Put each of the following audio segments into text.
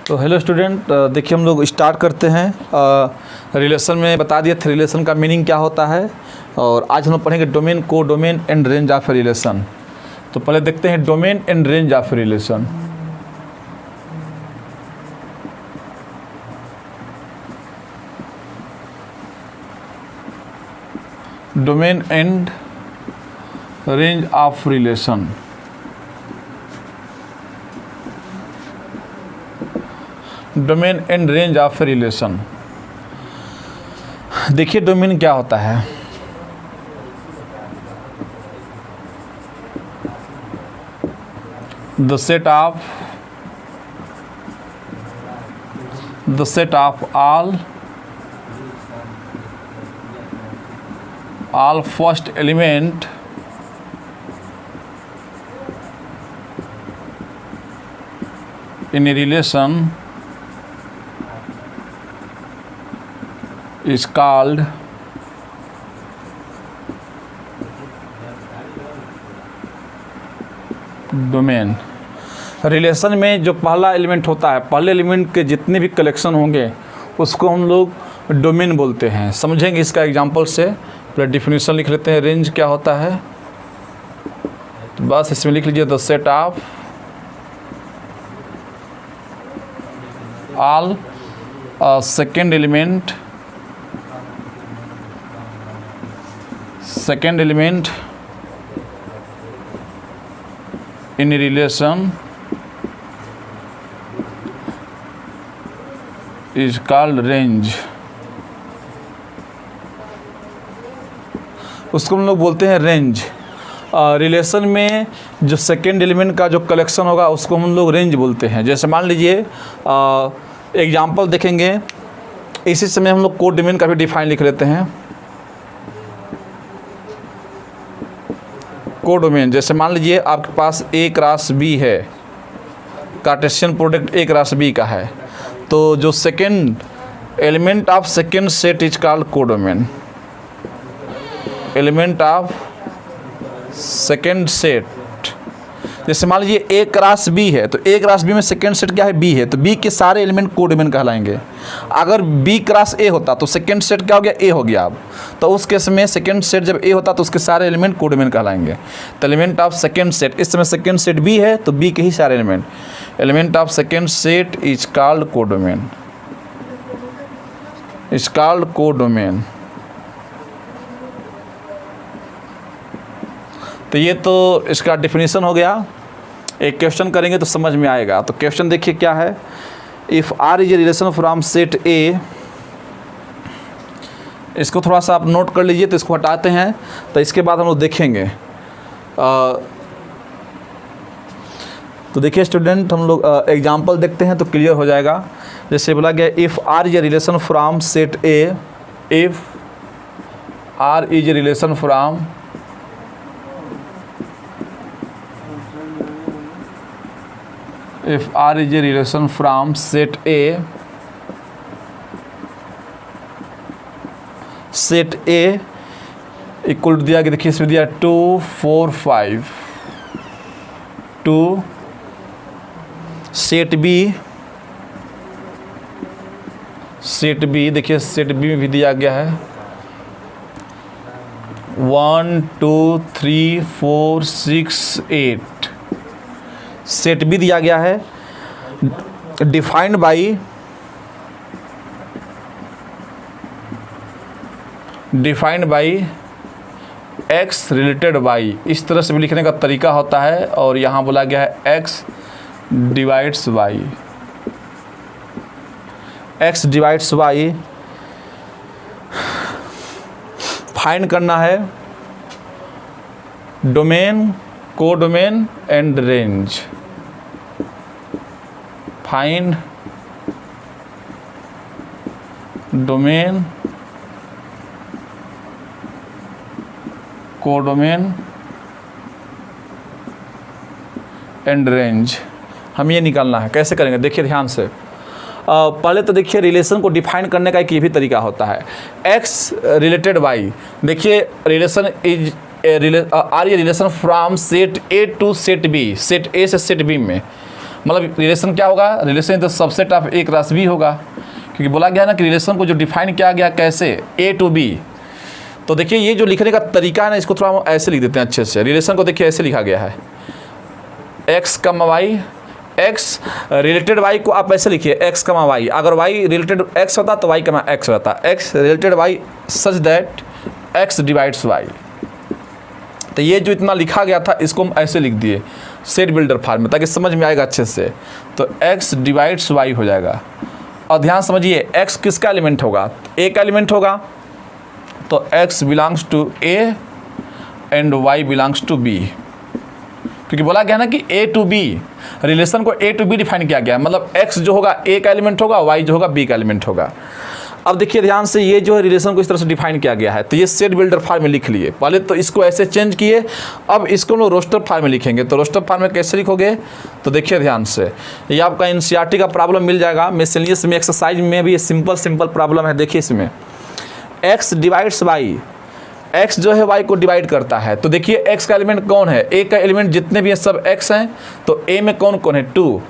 तो hello student, देखिए हम लोग स्टार्ट करते हैं। रिलेशन में बता दिए थे रिलेशन का मीनिंग क्या होता है, और आज हम लोग पढ़ेंगे domain, codomain and range of relation. तो पहले देखते हैं domain and range of relation. Domain and range of relation. Domain and range of relation. देखिए डोमेन क्या होता है। The set of all first element in a relation is called domain. Relation में जो पहला एलिमेंट होता है, पहले एलिमेंट के जितने भी कलेक्शन होंगे उसको हम लोग डोमेन बोलते हैं। समझेंगे इसका एग्जांपल से। पहले डिफिनीशन लिख लेते हैं, रेंज क्या होता है। तो बस इसमें लिख लीजिए the set of all second element in a relation is called range। उसको हम लोग बोलते हैं रेंज। रिलेशन में जो सेकेंड एलिमेंट का जो कलेक्शन होगा उसको हम लोग रेंज बोलते हैं। जैसे मान लीजिए एग्जांपल देखेंगे, इसी समय हम लोग कोड डोमेन का भी डिफाइन लिख लेते हैं। कोडोमेन, जैसे मान लीजिए आपके पास A क्रॉस B है, Cartesian product A cross B का है, तो जो second element of second set is called codomain. Element of second set, जैसे मान लीजिए A क्रॉस B है, तो A क्रॉस B में सेकेंड सेट क्या है, B है, तो B के सारे एलिमेंट कोडोमेन कहलाएंगे। अगर B क्रॉस A होता तो सेकेंड सेट क्या हो गया, A हो गया। अब तो उस केस में सेकेंड सेट जब A होता तो उसके सारे एलिमेंट कोडोमेन कहलाएंगे। तो एलिमेंट ऑफ सेकेंड सेट, इस समय सेकेंड सेट B है तो B के ही सारे element, element of second set is called codomain, is called codomain. तो ये तो इसका डिफिनीशन हो गया। एक क्वेश्चन करेंगे तो समझ में आएगा। तो क्वेश्चन देखिए क्या है। If R is a relation from set A, इसको थोड़ा सा आप नोट कर लीजिए। तो इसको हटाते हैं, तो इसके बाद हम लोग देखेंगे। तो देखिए स्टूडेंट, हम लोग एग्जांपल देखते हैं तो क्लियर हो जाएगा। जैसे बोला गया if R is a relation from set A, if R is a relation from if R is a relation from set A, set A equal to दिया गया, देखिए इसमें दिया 2 4 5 to set B, set B देखिए set B में भी दिया गया है 1 2 3 4 6 8। सेट B दिया गया है defined by x related y। इस तरह से भी लिखने का तरीका होता है, और यहाँ बोला गया है x divides y, x divides y। Find करना है domain, codomain and range. Find domain, codomain and range. हम ये निकालना है। कैसे करेंगे देखिए ध्यान से। पहले तो देखिए रिलेशन को डिफाइन करने का एक ये भी तरीका होता है, x रिलेटेड y। देखिए रिलेशन इज आर ये relation from set A to set B, set A से सेट बी में मतलब रिलेशन क्या होगा, relation the subset of A cross B होगा, क्योंकि बोला गया ना कि रिलेशन को जो डिफाइन किया गया कैसे, ए टू बी। तो देखिए ये जो लिखने का तरीका है ना, इसको थोड़ा हम ऐसे लिख देते हैं अच्छे से। रिलेशन को देखिए ऐसे लिखा गया है, एक्स कमा वाई, एक्स रिलेटेड वाई को आप ऐसे लिखिए एक्स कमा वाई, अगर वाई रिलेटेड एक्स होता तो वाई कमा एक्स रहता, x related y such that x divides y. तो ये जो इतना लिखा गया था इसको हम ऐसे लिख दिए सेट बिल्डर फॉर्म में, ताकि समझ में आएगा अच्छे से। तो एक्स डिवाइड्स वाई हो जाएगा। और ध्यान समझिए एक्स किसका एलिमेंट होगा, ए का एलिमेंट होगा, तो x belongs to A and y belongs to B, क्योंकि बोला गया ना कि ए टू बी, रिलेशन को ए टू बी डिफाइन किया गया है, मतलब एक्स जो होगा ए का एलिमेंट होगा, वाई जो होगा बी का एलिमेंट होगा। अब देखिए ध्यान से, ये जो है रिलेशन को इस तरह से डिफाइन किया गया है, तो ये सेट बिल्डर फॉर्म में लिख लिए। पहले तो इसको ऐसे चेंज किए, अब इसको लोग रोस्टर फॉर्म में लिखेंगे। तो रोस्टर फॉर्म में कैसे लिखोगे, तो देखिए ध्यान से, ये आपका एनसीईआरटी का प्रॉब्लम मिल जाएगा, मिसलेनियस में एक्सरसाइज में भी ये सिंपल प्रॉब्लम है। देखिए इसमें एक्स डिवाइड्स वाई, एक्स जो है वाई को डिवाइड करता है। तो देखिए एक्स का एलिमेंट कौन है, ए का एलिमेंट जितने भी हैं सब एक्स हैं, तो ए में कौन कौन है, 2।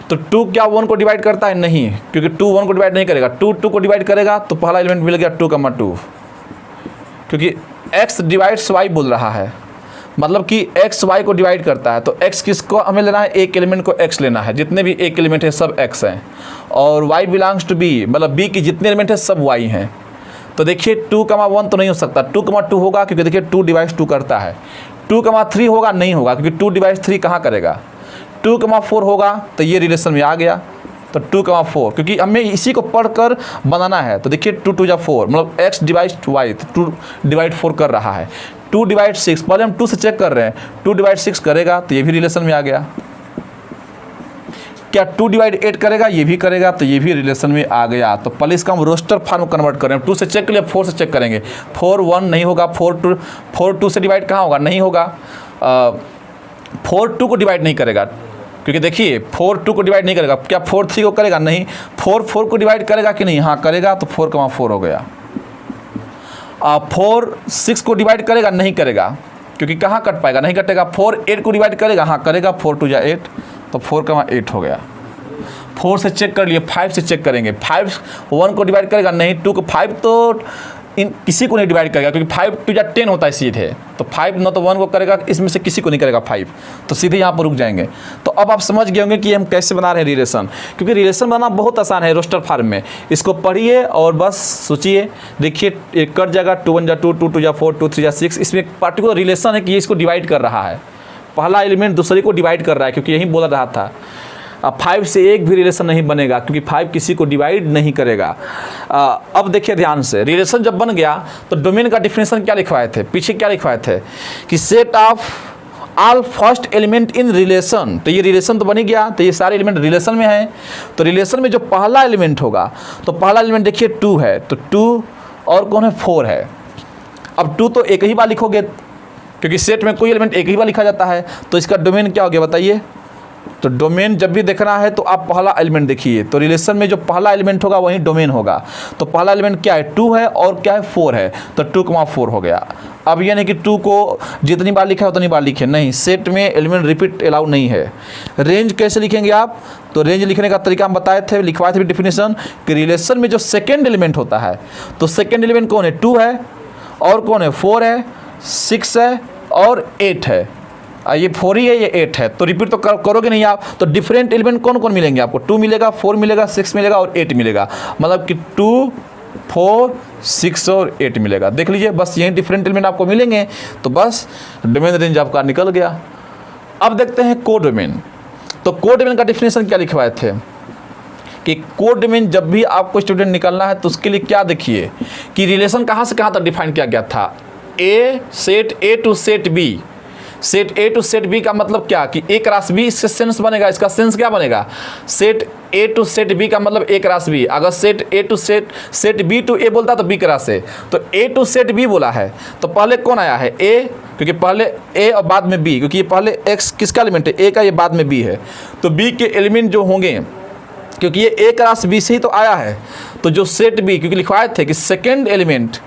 तो 2 क्या 1 को डिवाइड करता है, नहीं, क्योंकि 2 1 को डिवाइड नहीं करेगा, 2 को डिवाइड करेगा, तो पहला एलिमेंट मिल गया 2,2, क्योंकि x डिवाइड्स y बोल रहा है, मतलब कि x y को डिवाइड करता है। तो x किसको हमें लेना है, एक एलिमेंट को x लेना है, जितने भी एक एलिमेंट है सब x हैं, और y बिलोंग्स टू b, मतलब b की जितने एलिमेंट है सब y हैं। तो देखिए 2,1 तो नहीं हो सकता, 2,2 होगा, क्योंकि देखिए 2 डिवाइड्स 2 करता है। 2,3 होगा, नहीं होगा, क्योंकि 2 डिवाइड्स 3 कहाँ करेगा। 2,4 होगा, तो ये रिलेशन में आ गया। तो 2,4, क्योंकि हमें इसी को पढ़कर बनाना है। तो देखिए 2 2 4, मतलब x डिवाइड वाई, तो 2 डिवाइड 4 कर रहा है। 2 डिवाइड 6, पहले हम 2 से चेक कर रहे हैं, 2 डिवाइड 6 करेगा, तो ये भी रिलेशन में आ गया। क्या 2 डिवाइड 8 करेगा, ये भी करेगा, तो ये भी रिलेशन में आ गया। तो पहले इसका हम रोस्टर फॉर्म कन्वर्ट कर रहे हैं। 2 से चेक कर लिया, 4 से चेक करेंगे, 4 1 नहीं होगा, 4 2 से डिवाइड कहाँ होगा, नहीं होगा। 4 2 को डिवाइड नहीं करेगा, क्योंकि देखिए 4 2 को डिवाइड नहीं करेगा। क्या 4 3 को करेगा, नहीं। 4 4 को डिवाइड करेगा कि नहीं, हाँ करेगा, तो 4,4 हो गया। 4 6 को डिवाइड करेगा, नहीं करेगा, क्योंकि कहाँ कट पाएगा, नहीं कटेगा। 4 8 को डिवाइड करेगा, हाँ करेगा, 4 2 8, तो 4,8 हो गया। 4 से चेक कर लिए, 5 से चेक करेंगे, 5 1 को डिवाइड करेगा, नहीं। 2 को 5 तो इन किसी को नहीं डिवाइड करेगा, क्योंकि 5 2 10 होता है सीधे, तो 5 न तो 1 को करेगा, इसमें से किसी को नहीं करेगा 5, तो सीधे यहाँ पर रुक जाएंगे। तो अब आप समझ गए होंगे कि हम कैसे बना रहे हैं रिलेशन, क्योंकि रिलेशन बनाना बहुत आसान है रोस्टर फॉर्म में। इसको पढ़िए और बस सोचिए, देखिए एक कर जाएगा, 2 1 2, 2 2 4, 2 3 6। इसमें एक पार्टिकुलर रिलेशन है कि ये इसको डिवाइड कर रहा है, पहला एलिमेंट दूसरे को डिवाइड कर रहा है, क्योंकि यही बोल रहा था। अब 5 से एक भी रिलेशन नहीं बनेगा, क्योंकि 5 किसी को डिवाइड नहीं करेगा। अब देखिए ध्यान से, रिलेशन जब बन गया तो डोमेन का डिफिनेशन क्या लिखवाए थे, पीछे क्या लिखवाए थे कि set of all first element in relation. तो ये रिलेशन तो बन ही गया, तो ये सारे एलिमेंट रिलेशन में हैं। तो रिलेशन में जो पहला एलिमेंट होगा, तो पहला एलिमेंट देखिए 2 है, तो 2 और कौन है, 4 है। अब 2 तो एक ही बार लिखोगे, क्योंकि सेट में कोई एलिमेंट एक ही बार लिखा जाता है। तो इसका डोमेन क्या हो गया बताइए। तो डोमेन जब भी देखना है तो आप पहला एलिमेंट देखिए, तो रिलेशन में जो पहला एलिमेंट होगा वही डोमेन होगा। तो पहला एलिमेंट क्या है, 2 है, और क्या है, 4 है, तो 2,4 हो गया। अब ये नहीं कि 2 को जितनी बार लिखा है उतनी बार लिखे, नहीं, सेट में एलिमेंट रिपीट अलाउ नहीं है। रेंज कैसे लिखेंगे आप, तो रेंज लिखने का तरीका हम बताए थे, लिखवाए थे डिफिनेशन कि रिलेशन में जो सेकेंड एलिमेंट होता है, तो सेकेंड एलिमेंट कौन है, 2 है, और कौन है, 4 है, 6 है, और 8 है। ये 4 ही है, ये 8 है, तो रिपीट तो करोगे नहीं आप। तो डिफरेंट एलिमेंट कौन कौन मिलेंगे आपको, 2 मिलेगा, 4 मिलेगा, 6 मिलेगा, और 8 मिलेगा, मतलब कि 2 4 6 और 8 मिलेगा। देख लीजिए, बस यही डिफरेंट एलिमेंट आपको मिलेंगे, तो बस डोमेन रेंज आपका निकल गया। अब देखते हैं कोडोमेन। तो कोडोमेन का डिफिनेशन क्या लिखवाए थे कि कोडोमेन जब भी आपको स्टूडेंट निकलना है तो उसके लिए क्या देखिए कि रिलेशन कहाँ से कहाँ तक डिफाइन किया गया था। Set A to set B, set A to set B का मतलब क्या कि ए क्रॉस बी, इससे सेंस बनेगा, इसका सेंस क्या बनेगा, set A to set B का मतलब ए क्रॉस बी। अगर set A to set B to A बोलता तो बी क्रॉस ए, तो ए टू सेट बी बोला है, तो पहले कौन आया है, ए, क्योंकि पहले ए और बाद में बी, क्योंकि ये पहले एक्स किसका एलिमेंट है, ए का, ये बाद में बी है, तो बी के एलिमेंट जो होंगे, क्योंकि ये ए क्रॉस बी से ही तो आया है, तो जो सेट बी, क्योंकि लिखवाए थे कि सेकेंड एलिमेंट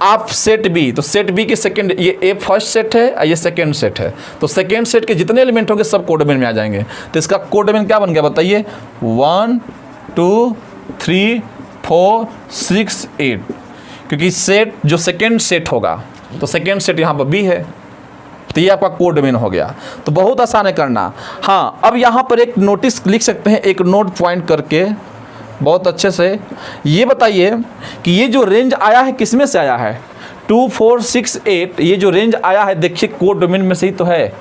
आप सेट बी, तो सेट बी के सेकंड, ये ए फर्स्ट सेट है और ये सेकंड सेट है, तो सेकंड सेट के जितने एलिमेंट होंगे सब कोडोमेन में आ जाएंगे। तो इसका कोडोमेन क्या बन गया बताइए, 1 2 3 4 6 8, क्योंकि सेट जो सेकंड सेट होगा तो सेकंड सेट यहाँ पर बी है, तो ये आपका कोडोमेन हो गया। तो बहुत आसान है करना। हाँ, अब यहाँ पर एक नोटिस लिख सकते हैं, एक नोट पॉइंट करके बहुत अच्छे से। ये बताइए कि ये जो रेंज आया है किस में से आया है, 2 4 6 8, ये जो रेंज आया है देखिए कोडोमेन में से ही तो है,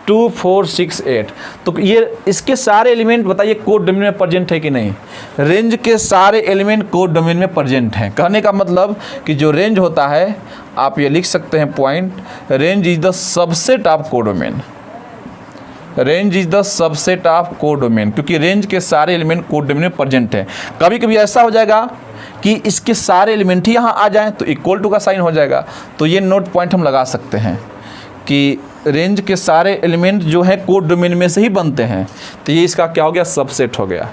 2 4 6 8। तो ये इसके सारे एलिमेंट बताइए कोडोमेन में प्रेजेंट है कि नहीं। रेंज के सारे एलिमेंट कोडोमेन में प्रेजेंट हैं। कहने का मतलब कि जो रेंज होता है, आप ये लिख सकते हैं point, range is the subset of codomain. Range is the subset of codomain, क्योंकि रेंज के सारे एलिमेंट कोडोमेन में प्रेजेंट है। कभी कभी ऐसा हो जाएगा कि इसके सारे एलिमेंट ही यहाँ आ जाएं तो इक्वल टू का साइन हो जाएगा, तो ये नोट पॉइंट हम लगा सकते हैं कि रेंज के सारे एलिमेंट जो है कोडोमेन में से ही बनते हैं, तो ये इसका क्या हो गया, सबसेट हो गया।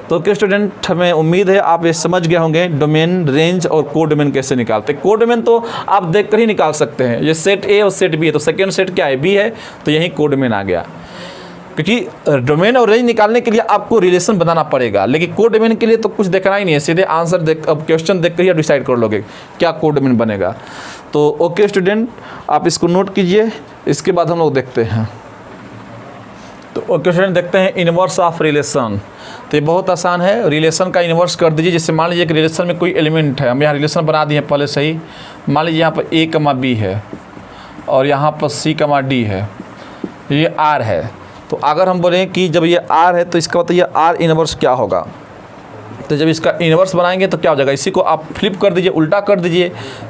तो क्या स्टूडेंट, हमें उम्मीद है आप ये समझ गए होंगे डोमेन, रेंज और कोडोमेन कैसे निकालते हैं। कोडोमेन तो आप देखकर ही निकाल सकते हैं, ये सेट ए और सेट बी है, तो सेकेंड सेट क्या है, बी है, तो यही कोडोमेन आ गया। क्योंकि डोमेन और रेंज निकालने के लिए आपको रिलेशन बनाना पड़ेगा, लेकिन कोडोमेन के लिए तो कुछ देखना ही नहीं है, सीधे आंसर देख, अब क्वेश्चन देख कर ही आप डिसाइड कर लोगे क्या कोडोमेन बनेगा। तो ओके स्टूडेंट, आप इसको नोट कीजिए, इसके बाद हम लोग देखते हैं। तो ओके स्टूडेंट, देखते हैं इन्वर्स ऑफ रिलेशन। तो ये बहुत आसान है, रिलेशन का इन्वर्स कर दीजिए। जैसे मान लीजिए कि रिलेशन में कोई एलिमेंट है, हम यहाँ रिलेशन बना दिए पहले से ही। मान लीजिए यहाँ पर ए कमा बी है और यहाँ पर सी कमा डी है, ये आर है। तो अगर हम बोलें कि जब ये आर है तो इसका मतलब ये आर इन्वर्स क्या होगा, तो जब इसका इन्वर्स बनाएंगे तो क्या हो जाएगा, इसी को आप फ्लिप कर दीजिए, उल्टा कर दीजिए,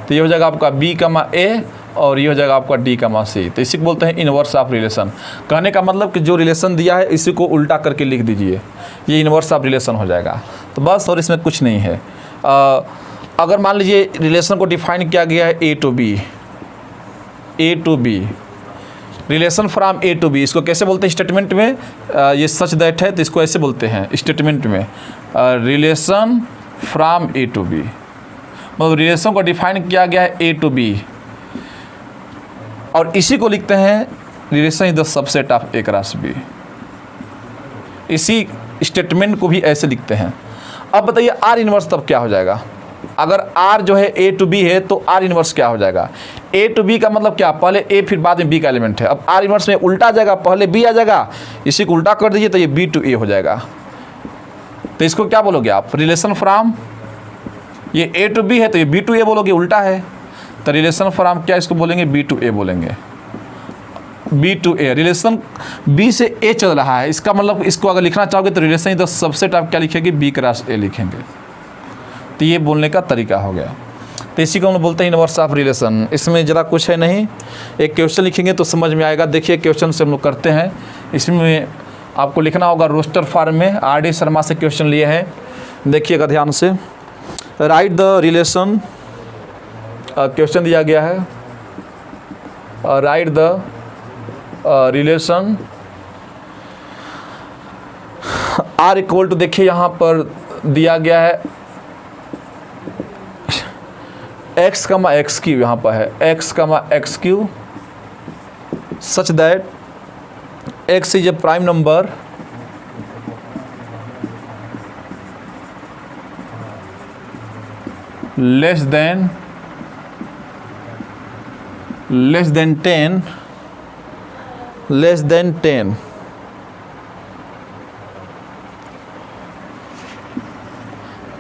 तो ये हो जाएगा आपका बी कमा ए और ये हो जाएगा आपका डी कमा सी। तो इसी को बोलते हैं इन्वर्स ऑफ रिलेशन। कहने का मतलब कि जो रिलेशन दिया है इसी को उल्टा करके लिख दीजिए, ये इन्वर्स ऑफ रिलेशन हो जाएगा। तो बस, और इसमें कुछ नहीं है। अगर मान लीजिए रिलेशन को डिफाइन किया गया है A to B, relation from A to B, इसको कैसे बोलते हैं स्टेटमेंट में, ये सच दैट है तो इसको ऐसे बोलते हैं स्टेटमेंट में, relation from A to B, मतलब रिलेशन को डिफाइन किया गया है ए टू बी, और इसी को लिखते हैं relation is the subset of A cross B. इसी स्टेटमेंट को भी ऐसे लिखते हैं। अब बताइए आर इन्वर्स तब क्या हो जाएगा, अगर आर जो है ए टू बी है तो आर इन्वर्स क्या हो जाएगा। ए टू बी का मतलब क्या, पहले ए फिर बाद में बी का एलिमेंट है। अब आर इन्वर्स में उल्टा आ जाएगा, पहले बी आ जाएगा, इसी को उल्टा कर दीजिए तो ये बी टू ए हो जाएगा। तो इसको क्या बोलोगे आप, रिलेशन फ्रॉम, ये ए टू बी है तो ये बी टू ए बोलोगे, उल्टा है। तो रिलेशन फ्रॉम क्या इसको बोलेंगे, बी टू ए बोलेंगे, B to A. Relation B से ए चल रहा है, इसका मतलब इसको अगर लिखना चाहोगे तो रिलेशन इज द सबसेट आप क्या लिखेंगे, बी क्रॉस ए लिखेंगे। तो ये बोलने का तरीका हो गया। तो इसी को हम बोलते हैं इन्वर्स ऑफ रिलेशन। इसमें ज़रा कुछ है नहीं, एक क्वेश्चन लिखेंगे तो समझ में आएगा। देखिए क्वेश्चन से हम लोग करते हैं, इसमें आपको लिखना होगा रोस्टर फॉर्म में। आर.डी. शर्मा से क्वेश्चन लिए हैं, देखिएगा ध्यान से। राइट द रिलेशन, क्वेश्चन दिया गया है, write the relation R equal to, देखिए यहाँ पर दिया गया है x कमा एक्स क्यू, यहाँ पर है x comma x cube, such that x is a prime number less than 10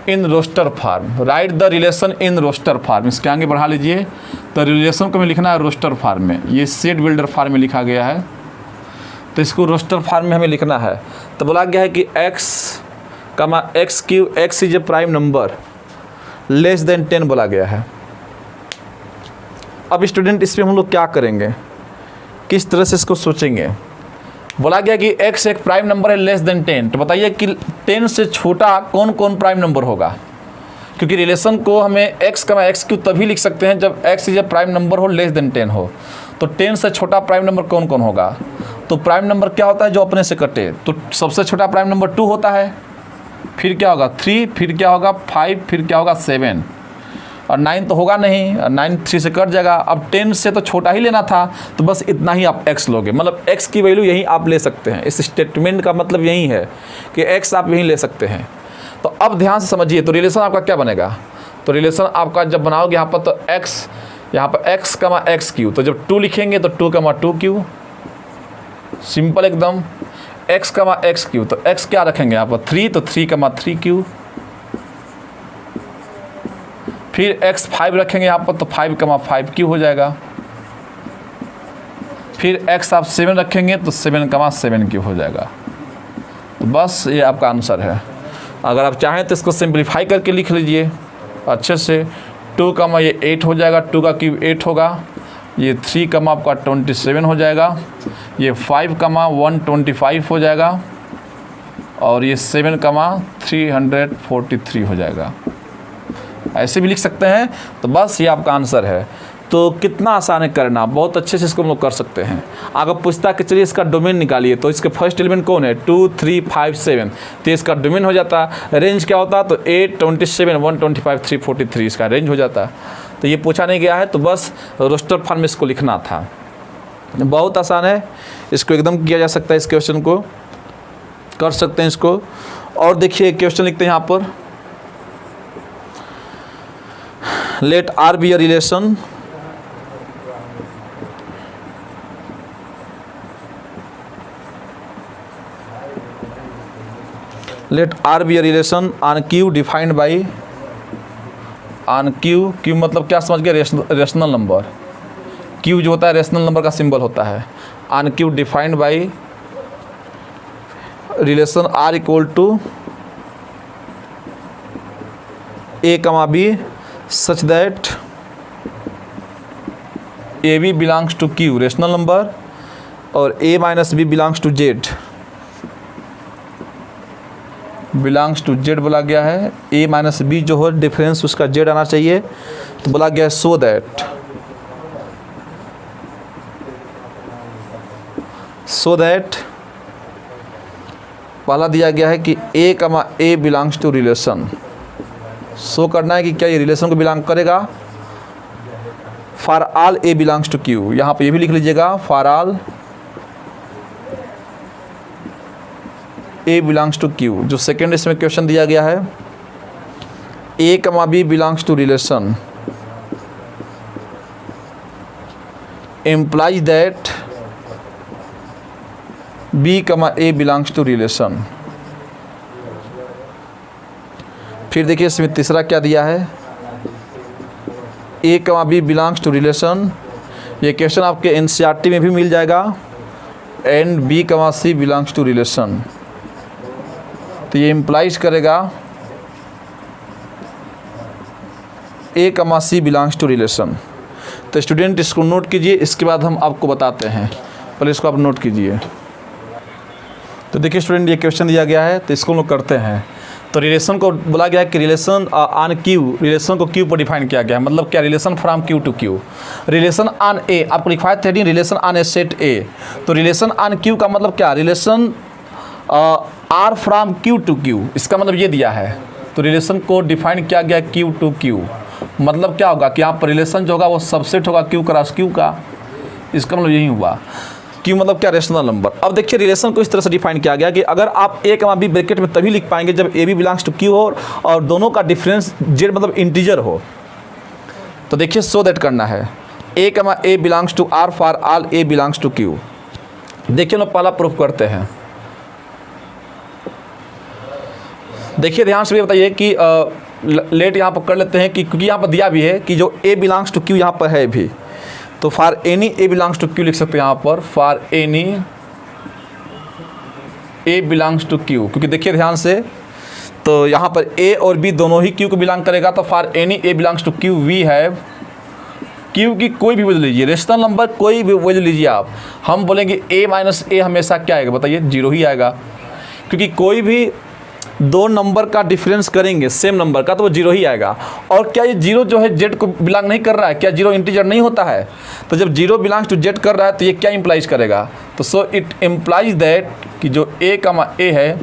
in roster form. Write the relation in roster form, इसके आगे बढ़ा लीजिए। तो रिलेशन को हमें लिखना है रोस्टर फार्म में, ये सेट बिल्डर फार्म में लिखा गया है, तो इसको रोस्टर फार्म में हमें लिखना है। तो बोला गया है कि x comma x Q, x is a prime number less than 10 बोला गया है। अब स्टूडेंट इस पर हम लोग क्या करेंगे, किस तरह से इसको सोचेंगे। बोला गया कि x एक प्राइम नंबर है लेस देन 10, तो बताइए कि 10 से छोटा कौन कौन प्राइम नंबर होगा, क्योंकि रिलेशन को हमें x कमा एक्स क्यू तभी लिख सकते हैं जब x is a prime number हो लेस देन 10 हो। तो 10 से छोटा प्राइम नंबर कौन कौन होगा, तो प्राइम नंबर क्या होता है जो अपने से कटे, तो सबसे छोटा प्राइम नंबर 2 होता है, फिर क्या होगा 3, फिर क्या होगा 5, फिर क्या होगा 7, और 9 तो होगा नहीं, 9 3 से कट जाएगा। अब 10 से तो छोटा ही लेना था, तो बस इतना ही आप x लोगे, मतलब x की वैल्यू यही आप ले सकते हैं। इस स्टेटमेंट का मतलब यही है कि x आप यहीं ले सकते हैं। तो अब ध्यान से समझिए, तो रिलेशन आपका क्या बनेगा, तो रिलेशन आपका जब बनाओगे यहाँ पर, तो x यहाँ पर x कमा एक्स क्यू, तो जब 2 लिखेंगे तो 2 कमा 2 क्यू, सिंपल एकदम। x कमा एक्स क्यू, तो x क्या रखेंगे यहाँ पर 3, तो 3 कमा 3 क्यू। फिर x 5 रखेंगे यहाँ पर, तो 5 कमा 5 क्यू हो जाएगा। फिर x आप 7 रखेंगे तो 7 कमा 7 क्यू हो जाएगा। तो बस ये आपका आंसर है। अगर आप चाहें तो इसको सिंप्लीफाई करके लिख लीजिए अच्छे से। 2 कमा ये 8 हो जाएगा, 2 का क्यूब 8 होगा। ये 3 कमा आपका 27 हो जाएगा। ये 5 कमा 125 हो जाएगा। और ये 7 कमा 343 हो जाएगा। ऐसे भी लिख सकते हैं। तो बस ये आपका आंसर है। तो कितना आसान है करना, बहुत अच्छे से इसको हम लोग कर सकते हैं। अगर पूछता कि चलिए इसका डोमेन निकालिए, तो इसके फर्स्ट एलिमेंट कौन है 2 3 5 7, तो इसका डोमेन हो जाता। रेंज क्या होता, तो 8 27 125 343 इसका रेंज हो जाता। तो ये पूछा नहीं गया है, तो बस रोस्टर फॉर्म में इसको लिखना था। बहुत आसान है, इसको एकदम किया जा सकता है। इस क्वेश्चन को कर सकते हैं इसको। और देखिए क्वेश्चन लिखते हैं यहाँ पर, let R be a relation let R be a relation on Q defined by on Q मतलब क्या समझ गए, रेशनल नंबर। Q जो होता है रेशनल नंबर का सिंबल होता है। on Q defined by relation R equal to A, B such that AB belongs to Q rational number और A minus B belongs to Z belongs to Z बोला गया है। ए माइनस बी जो हो difference उसका Z आना चाहिए। तो बोला गया है सो दैट पहला दिया गया है कि a comma A belongs to relation. Show करना है कि क्या ये रिलेशन को बिलोंग करेगा। For all A belongs to Q, यहाँ पे ये भी लिख लीजिएगा for all A belongs to Q. जो सेकेंड इसमें क्वेश्चन दिया गया है, ए comma b belongs to relation implies that b comma A belongs to relation. फिर देखिए इसमें तीसरा क्या दिया है, ए comma b belongs to relation. ये क्वेश्चन आपके एनसीईआरटी में भी मिल जाएगा। एंड बी कमा सी बिलोंग्स टू रिलेशन, तो ये इम्प्लाइज करेगा ए कमा सी बिलोंग्स टू रिलेशन। तो स्टूडेंट इसको नोट कीजिए, इसके बाद हम आपको बताते हैं। पहले इसको आप नोट कीजिए। तो देखिए स्टूडेंट ये क्वेश्चन दिया गया है, तो इसको हम लोग करते हैं। तो रिलेशन को बोला गया है कि रिलेशन ऑन क्यू, रिलेशन को क्यू पर डिफाइन किया गया है। मतलब क्या, relation from Q to Q. Relation on A आपको लिखवाया था relation on A set A. तो रिलेशन ऑन क्यू का मतलब क्या, relation R from Q to Q, इसका मतलब ये दिया है। तो रिलेशन को डिफाइन किया गया क्यू टू क्यू। मतलब क्या होगा कि यहाँ पर रिलेशन जो होगा वो सबसेट होगा क्यू क्रॉस क्यू का। इसका मतलब यही हुआ। क्यू मतलब क्या, रेशनल नंबर। अब देखिए रिलेशन को इस तरह से डिफाइन किया गया कि अगर आप ए कमा बी ब्रैकेट में तभी लिख पाएंगे जब a B belongs to Q हो और दोनों का डिफरेंस जेड मतलब इंटीजर हो। तो देखिए सो दैट करना है ए comma A belongs to R for all A belongs to Q. देखिए हम लोग पहला प्रूफ करते हैं। देखिए ध्यान से भी बताइए कि लेट यहाँ पर कर लेते हैं कि क्योंकि यहाँ पर दिया भी है कि जो ए बिलोंग्स टू क्यू यहाँ पर है भी। तो for any a belongs to Q लिख सकते हैं यहाँ पर, for any a belongs to Q. क्योंकि देखिए ध्यान से, तो यहाँ पर ए और बी दोनों ही क्यू को बिलोंग करेगा। तो for any a belongs to Q we have, Q की कोई भी वैल्यू लीजिए, रेशनल नंबर कोई भी वैल्यू लीजिए आप। हम बोलेंगे ए माइनस ए हमेशा क्या आएगा, बताइए 0 ही आएगा। क्योंकि कोई भी दो नंबर का डिफरेंस करेंगे सेम नंबर का तो वो 0 ही आएगा। और क्या ये 0 जो है जेड को बिलोंग नहीं कर रहा है, क्या 0 इंटीजर नहीं होता है। तो जब 0 बिलोंग्स टू जेड कर रहा है तो ये क्या इंप्लाइज करेगा, तो सो इट इम्प्लाइज दैट कि जो ए कमा ए है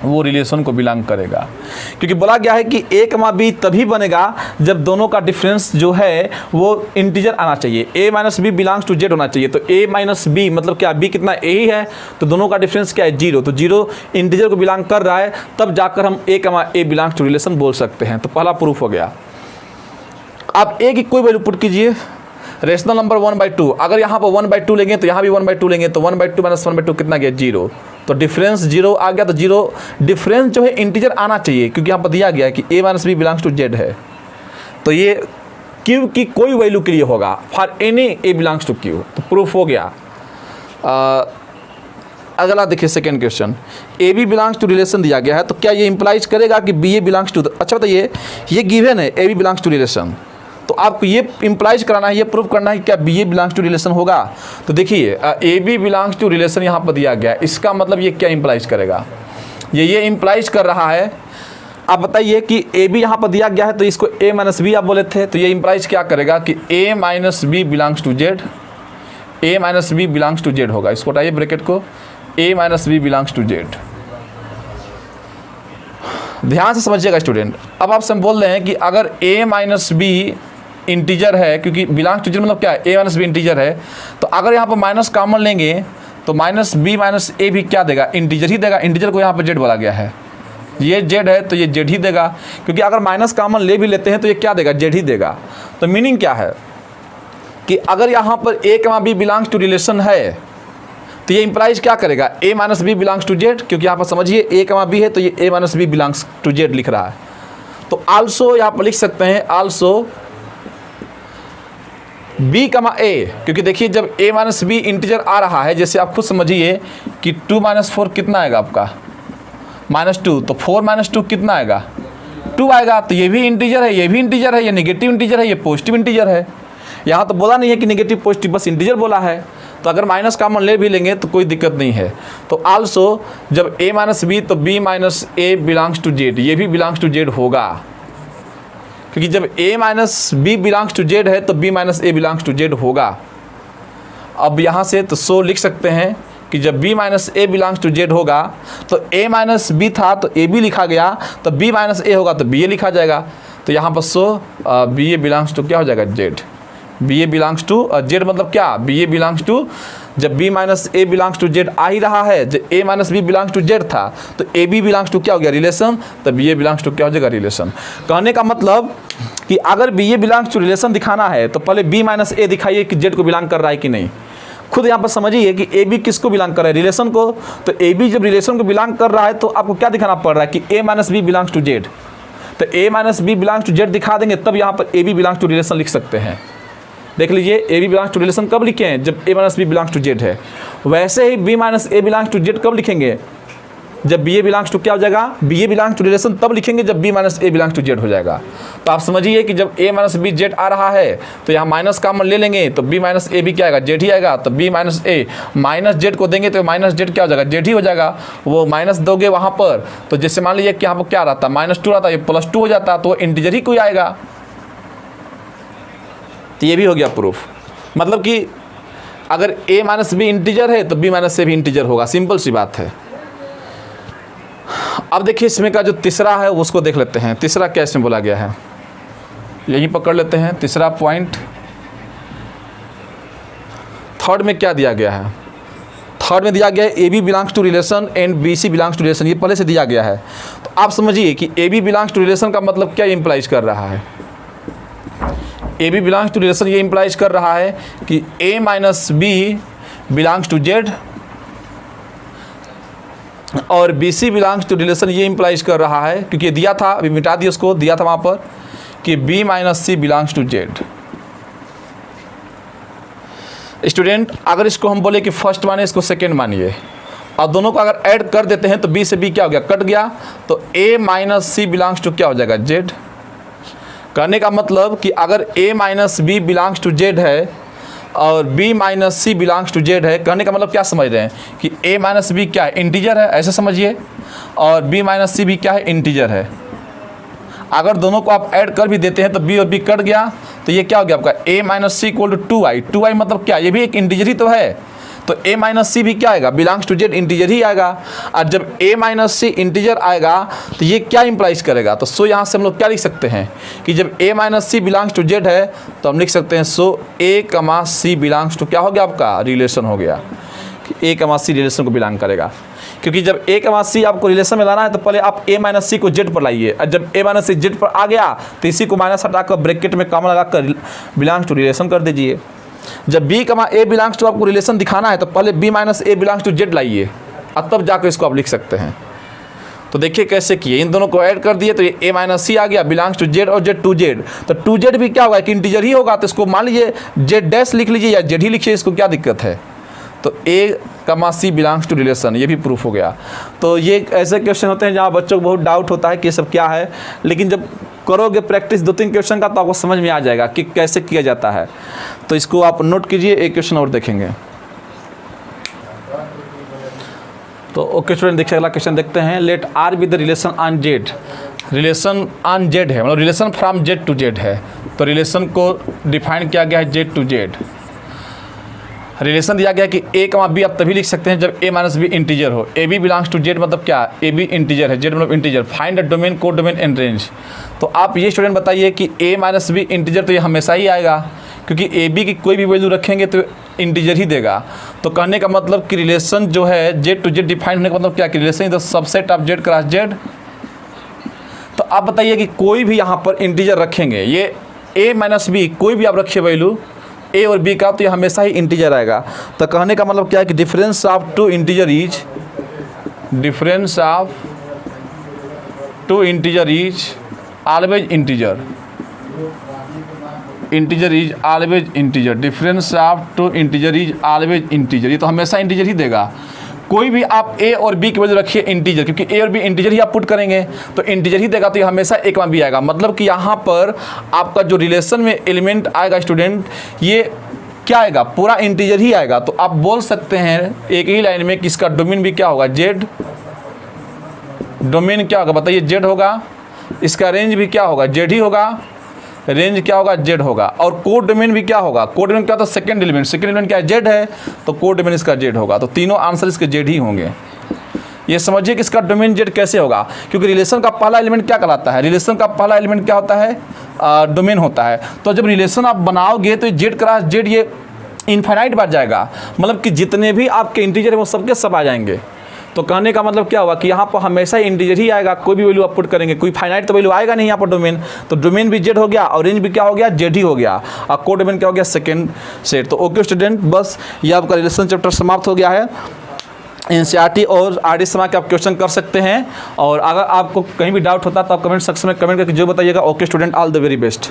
वो रिलेशन को बिलोंग करेगा। क्योंकि बोला गया है कि a कमा b तभी बनेगा जब दोनों का डिफरेंस जो है वो इंटीजर आना चाहिए, a minus B belongs to z होना चाहिए। तो a माइनस बी मतलब क्या, b कितना a ही है, तो दोनों का डिफरेंस क्या है 0, तो 0 इंटीजर को बिलोंग कर रहा है, तब जाकर हम a कमा a बिलोंग्स टू रिलेशन बोल सकते हैं। तो पहला प्रूफ हो गया। आप a की कोई वैल्यू पुट कीजिए, रेशनल नंबर 1/2, अगर यहाँ पर 1/2 लेंगे तो यहाँ भी 1/2 लेंगे, तो 1/2 माइनस 1/2 कितना गया 0, तो डिफरेंस 0 आ गया। तो 0 डिफरेंस जो है इंटीजर आना चाहिए, क्योंकि यहाँ पर दिया गया है कि a minus B belongs to z है। तो ये q की कोई वैल्यू के लिए होगा, for any a belongs to q, तो प्रूफ हो गया। अगला देखिए second question, a B belongs to relation दिया गया है, तो क्या ये इंप्लाइज करेगा कि बी ए बिलोंग्स टू, अच्छा बताइए ये गिवन है A B belongs to relation, तो आपको ये इंप्लाइज कराना है, ये प्रूव करना है कि क्या B A belongs to relation होगा। तो देखिए a B belongs to relation यहाँ पर दिया गया है, इसका मतलब ये क्या इंप्लाइज करेगा, ये इंप्लाइज कर रहा है। आप बताइए कि ए बी यहाँ पर दिया गया है, तो इसको ए माइनस बी आप बोले थे, तो ये इंप्लाइज क्या करेगा कि A minus B belongs to Z, A minus B belongs to Z होगा। इसको हटाइए ब्रैकेट को, A minus B belongs to Z. ध्यान से समझिएगा स्टूडेंट, अब आपसे हम बोल रहे हैं कि अगर a माइनस बी इंटीजर है, क्योंकि बिलोंग्स टू जेड मतलब क्या है, a माइनस बी इंटीजर है, तो अगर यहाँ पर माइनस कॉमन लेंगे तो माइनस बी माइनस ए भी क्या देगा, इंटीजर ही देगा। इंटीजर को यहाँ पर जेड बोला गया है, ये जेड है तो ये जेड ही देगा, क्योंकि अगर माइनस कॉमन ले भी लेते हैं तो ये क्या देगा, जेड ही देगा। तो मीनिंग क्या है कि अगर यहाँ पर a कमा बी बिलोंग्स टू रिलेशन है, तो ये इंप्लाइज क्या करेगा, a minus B belongs to Z, क्योंकि यहाँ पर समझिए a कमा बी है तो ये a minus B belongs to Z लिख रहा है। तो आल्सो यहाँ पर लिख सकते हैं आल्सो b कमा a, क्योंकि देखिए जब a माइनस बी इंटीजर आ रहा है, जैसे आप खुद समझिए कि 2 माइनस 4 कितना आएगा आपका, -2, तो 4 माइनस 2 कितना आएगा, 2 आएगा। तो ये भी इंटीजर है, ये भी इंटीजर है, ये नेगेटिव इंटीजर है, ये पॉजिटिव इंटीजर है। यहाँ तो बोला नहीं है कि नेगेटिव पॉजिटिव, बस इंटीजर बोला है। तो अगर माइनस कॉमन ले भी लेंगे तो कोई दिक्कत नहीं है। तो आल्सो जब a माइनस बी तो b minus A belongs to Z, ये भी बिलोंग्स टू जेड होगा, क्योंकि जब a minus B belongs to Z है तो b minus A belongs to Z होगा। अब यहाँ से तो सो लिख सकते हैं कि जब b minus A belongs to Z होगा तो a माइनस बी था तो a b लिखा गया, तो b माइनस ए होगा तो b a लिखा जाएगा। तो यहाँ पर so b a belongs to क्या हो जाएगा, Z. B A belongs to Z मतलब क्या, बी ए बिलोंग्स टू, जब B minus A belongs to Z आ ही रहा है, जब ए minus B belongs to Z था तो ए बी बिलोंग्स टू क्या हो गया, रिलेशन, तो बी ए बिलोंग्स टू क्या हो जाएगा, रिलेशन। कहने का मतलब कि अगर b A belongs to relation दिखाना है तो पहले बी माइनस ए दिखाइए कि जेड को बिलोंग कर रहा है कि नहीं। खुद यहाँ पर समझिए कि ए बी किसको बिलोंग कर रहा है, रिलेशन को। तो ए बी जब रिलेशन को बिलोंग कर रहा है तो आपको क्या दिखाना पड़ रहा है कि A minus B belongs to Z, तो A minus B belongs to Z दिखा देंगे, तब यहाँ पर A B belongs to relation लिख सकते हैं। देख लीजिए A B belongs to relation कब लिखे हैं, जब ए minus B belongs to Z है। वैसे ही B minus A belongs to Z कब लिखेंगे, जब बी ए बिलोंग्स टू क्या हो जाएगा, b A belongs to relation तब लिखेंगे जब B minus A belongs to Z हो जाएगा। तो आप समझिए कि जब ए माइनस बी जेड आ रहा है तो यहाँ माइनस कॉमन ले लेंगे तो बी माइनस ए भी क्या आएगा, जेड ही आएगा। तो बी माइनस ए माइनस जेड को देंगे तो माइनस जेड क्या हो जाएगा, जेड ही हो जाएगा। वो माइनस दोगे वहाँ पर तो जैसे मान लीजिए कि यहाँ पर क्या रहता, -2 रहता, ये +2 हो जाता, तो इंटीजर ही कोई आएगा। तो ये भी हो गया प्रूफ, मतलब कि अगर a माइनस बी इंटीजर है तो b माइनस ए भी इंटीजर होगा, सिंपल सी बात है। अब देखिए इसमें का जो तीसरा है उसको देख लेते हैं, तीसरा क्या इसमें बोला गया है, यही पकड़ लेते हैं तीसरा पॉइंट। थर्ड में क्या दिया गया है, थर्ड में दिया गया है A B belongs to relation and b C belongs to relation, ये पहले से दिया गया है। तो आप समझिए कि A B belongs to relation का मतलब क्या इंप्लाइज कर रहा है, A B belongs to relation ये इंप्लाइज कर रहा है कि A minus B belongs to Z, और B C belongs to relation ये इंप्लाइज कर रहा है, क्योंकि ये दिया था, अभी मिटा दिया उसको, दिया था वहाँ पर कि b minus c belongs to Z. Student अगर इसको हम बोले कि फर्स्ट मानिए, इसको सेकेंड मानिए, और दोनों को अगर ऐड कर देते हैं तो बी से बी क्या हो गया, कट गया, तो A minus c belongs to क्या हो जाएगा, जेड। कहने का मतलब कि अगर a minus B belongs to Z है और b minus c belongs to Z है, कहने का मतलब क्या समझ रहे हैं कि a माइनस बी क्या है, इंटीजर है, ऐसे समझिए, और b माइनस सी भी क्या है, इंटीजर है। अगर दोनों को आप ऐड कर भी देते हैं तो b और b कट गया, तो ये क्या हो गया आपका a minus c equal to 2i। 2i मतलब क्या, ये भी एक इंटीजर ही तो है। तो a माइनस सी भी क्या आएगा, बिलोंग्स टू जेड, इंटीजर ही आएगा। और जब a माइनस सी इंटीजर आएगा तो ये क्या इंप्लाइज करेगा, तो सो यहाँ से हम लोग क्या लिख सकते हैं कि जब a minus c belongs to Z है तो हम लिख सकते हैं सो a कमा सी बिलोंग्स टू, क्या हो गया आपका, रिलेशन हो गया कि a कमा सी रिलेशन को बिलोंग करेगा। क्योंकि जब a कमा सी आपको रिलेशन में लाना है तो पहले आप a माइनस सी को जेड पर लाइए, और जब a माइनस सी जेड पर आ गया तो इसी को माइनस हटाकर ब्रैकेट में कॉमा लगाकर बिलोंग्स टू रिलेशन कर दीजिए। जब b comma a belongs to आपको रिलेशन दिखाना है तो पहले b minus a belongs to Z लाइए, और तब जाकर इसको आप लिख सकते हैं। तो देखिए कैसे किए, इन दोनों को ऐड कर दिए तो ये a माइनस सी आ गया, बिलोंग्स टू जेड और जेड टू जेड, तो टू जेड भी क्या होगा, एक इंटीजर ही होगा, तो इसको मान लीजिए जेड डैश लिख लीजिए या जेड ही लिखिए, इसको क्या दिक्कत है। तो a कमा सी बिलोंग्स टू रिलेशन, ये भी प्रूफ हो गया। तो ये ऐसे क्वेश्चन होते हैं जहाँ बच्चों को बहुत डाउट होता है कि ये सब क्या है, लेकिन जब करोगे प्रैक्टिस 2-3 क्वेश्चन का तो आपको समझ में आ जाएगा कि कैसे किया जाता है। तो इसको आप नोट कीजिए, एक क्वेश्चन और देखेंगे। तो ओके स्टूडेंट, देखिए अगला क्वेश्चन देखते हैं। Let R be the relation on Z, relation on Z है, मतलब relation from Z to Z है। तो रिलेशन को डिफाइन किया गया है जेड टू जेड। रिलेशन दिया गया कि a कमा बी आप तभी लिख सकते हैं जब a माइनस बी इंटीजर हो। A B belongs to Z मतलब क्या, ए बी इंटीजर है, जेड मतलब integer. Find a domain, codomain and range. तो आप ये स्टूडेंट बताइए कि a माइनस बी इंटीजर तो ये हमेशा ही आएगा, क्योंकि ए बी की कोई भी वैल्यू रखेंगे तो इंटीजर ही देगा। तो कहने का मतलब कि रिलेशन जो है जेड टू जेड डिफाइन होने का मतलब क्या, कि relation is the subset of Z cross Z. तो आप बताइए कि कोई भी यहाँ पर इंटीजर रखेंगे, ये a माइनस बी कोई भी आप रखिए वैल्यू a और b का, तो ये हमेशा ही इंटीजर आएगा। तो कहने का मतलब क्या है कि difference of two integer is, difference of two integer is always integer, integer is always integer, difference of two integer is always integer, ये तो हमेशा इंटीजर ही देगा। कोई भी आप a और b की वैल्यू रखिए इंटीजर, क्योंकि a और b इंटीजर ही आप पुट करेंगे तो इंटीजर ही देगा, तो ये हमेशा a कमा b आएगा। मतलब कि यहाँ पर आपका जो रिलेशन में एलिमेंट आएगा स्टूडेंट, ये क्या आएगा, पूरा इंटीजर ही आएगा। तो आप बोल सकते हैं एक ही लाइन में कि इसका डोमेन भी क्या होगा, जेड। डोमेन क्या होगा बताइए, जेड होगा। इसका रेंज भी क्या होगा, जेड ही होगा। रेंज क्या होगा, जेड होगा। और कोड डोमेन भी क्या होगा, कोड डोमेन क्या होता है, सेकंड एलिमेंट। सेकंड एलिमेंट क्या है, जेड है, तो कोड डोमेन इसका जेड होगा। तो तीनों आंसर इसके जेड ही होंगे। ये समझिए कि इसका डोमेन जेड कैसे होगा, क्योंकि रिलेशन का पहला एलिमेंट क्या कहलाता है, रिलेशन का पहला एलिमेंट क्या होता है, डोमेन होता है। तो जब रिलेशन आप बनाओगे तो जेड क्रॉस जेड ये इनफाइनाइट बढ़ जाएगा, मतलब कि जितने भी आपके इंटीजर है वो सबके सब आ जाएंगे। तो कहने का मतलब क्या हुआ कि यहाँ पर हमेशा इंटीजर ही आएगा, कोई भी वैल्यू आप पुट करेंगे, कोई फाइनाइट तो वैल्यू आएगा नहीं यहाँ पर डोमेन। तो डोमेन भी जेड हो गया और रेंज भी क्या हो गया, जेड ही हो गया, और कोड डोमेन क्या हो गया, सेकंड सेट। तो ओके स्टूडेंट, बस ये आपका रिलेशन चैप्टर समाप्त हो गया है। एनसीईआरटी और आरडी समा के आप क्वेश्चन कर सकते हैं, और अगर आपको कहीं भी डाउट होता है तो आप कमेंट सेक्शन में कमेंट करके जो बताइएगा। Okay student, all the very best.